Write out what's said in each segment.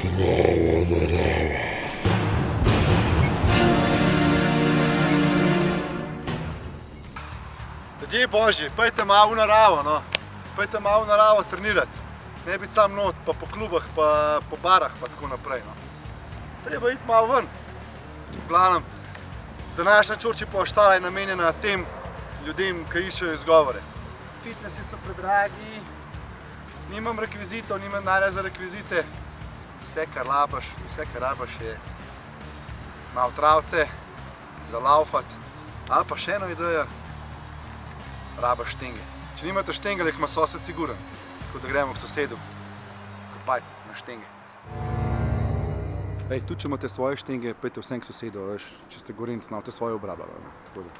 Zdrava narava. Ljudje božji, pojďte malo v naravo, no. Pojďte malo v naravo trenirati. Ne biti sam not, pa po klubah, pa po barah, pa tako naprej, no. Treba iti malo ven. V glavnem, današnja Čorči poštala je namenjena tem ljudem, ki iščejo izgovore. Fitnessi so predragi, nimam rekvizitov, nimam denarja za rekvizite. Vse, kar rabaš, je malo travce, za laufat, ali pa še eno idejo, rabaš štenge. Če nimate štenge, jih ima sosed siguren, tako da gremo k sosedu, kopaj na štenge. Ej, tudi če imate svoje štenge, pejte vsem k sosedu, veš, če ste gorenc, znate svoje obrabljali, tako da,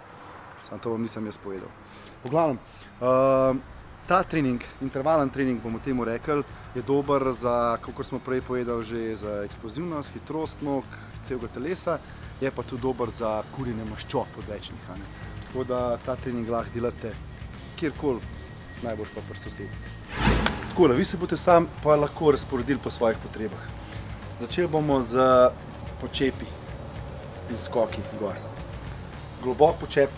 samo to vam nisem jaz povedal. V glavnem, ta trening, intervalen trening, bomo temu rekli, je dober za, kakor smo prej povedali, že za eksplozivnost, hitrost nog, celega telesa, je pa tudi dober za kurjenje maščob odvečnih. Tako da ta trening lahko delate kjerkoli, najboljš pa pri sosedu. Takole, vi se boste sam pa lahko razporedili po svojih potrebah. Začeli bomo z počepi in skoki gor. Globok počep,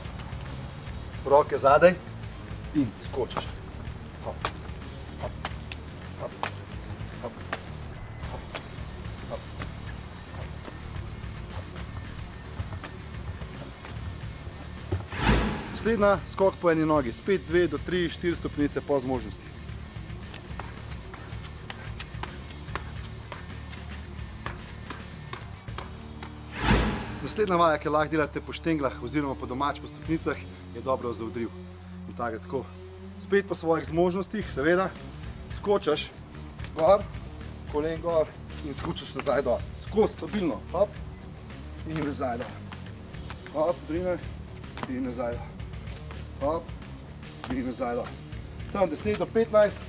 roke zadaj in skočiš. Hop, hop, hop, hop, hop, hop, Naslednja, skok po eni nogi, spet 2 do 3, 4 stopnice po zmožnosti. Naslednja vaja, ki lahko delate po štenglah oziroma po domač po stopnicah, je dobro za odriv. In tako, spet po svojih zmožnostih, seveda, skočaš gor, kolen gor in skočaš nazaj dol. Skozi, stabilno, hop, in nazaj dol. Hop, drineš in nazaj dol. Hop, in nazaj dol. Tam 10 do 15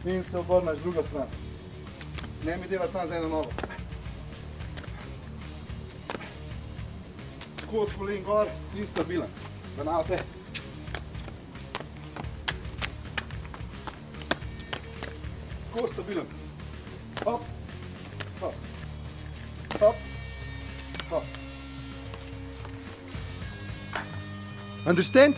in se obrneš druga stran. Ne mi delati samo z eno nogo. Skozi kolen gor in stabilen. Ponavljate. Skozi stabilen. Hop, hop, hop, hop. Understand?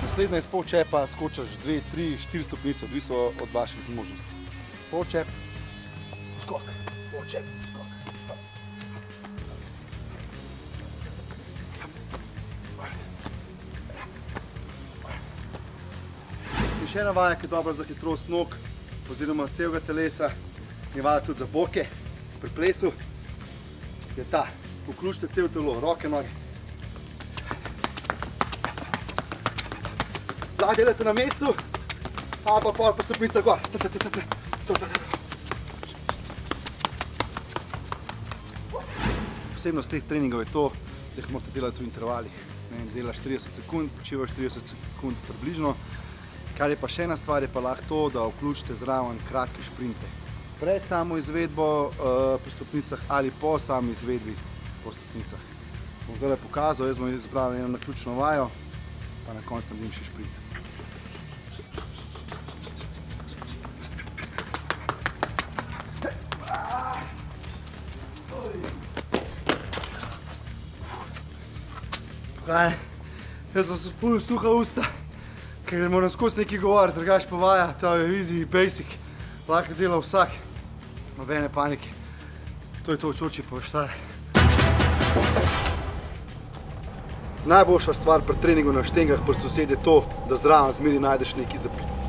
Naslednja iz polčepa skočaš 2, 3, 4 stopnice, odvisno od vaših zmožnosti. Polčep, skok, polčep, skok. In še ena vaja, ki je dobra za hitrost nog oziroma celega telesa, je vaja tudi za boke pri plesu, je ta. Vključite celo telo, roke, noge. Lahko delate na mestu, ali pa pol po stopnicah gor. Posebnost teh treningov je to, da jih morate delati v intervalih. Delaš 30 sekund, počivaš 30 sekund približno. Kar je pa še ena stvar, je pa lahko to, da vključite zraven kratke šprinte. Pred samo izvedbo po stopnicah ali po sami izvedbi po stopnicah. Bom zdaj pokazal, jaz bom izbral eno naključno vajo, pa na koncu naredim še šprint. Jaz sem se ful suha usta, ker moram skozi nekaj govoriti, drugače pa vaja, ta je easy, basic, lahko dela vsak, nobene panike. To je to v Čorči poštare. Najboljša stvar pri treningu na štengah pri sosedi je to, da zraven zmeri najdeš nekaj za piti.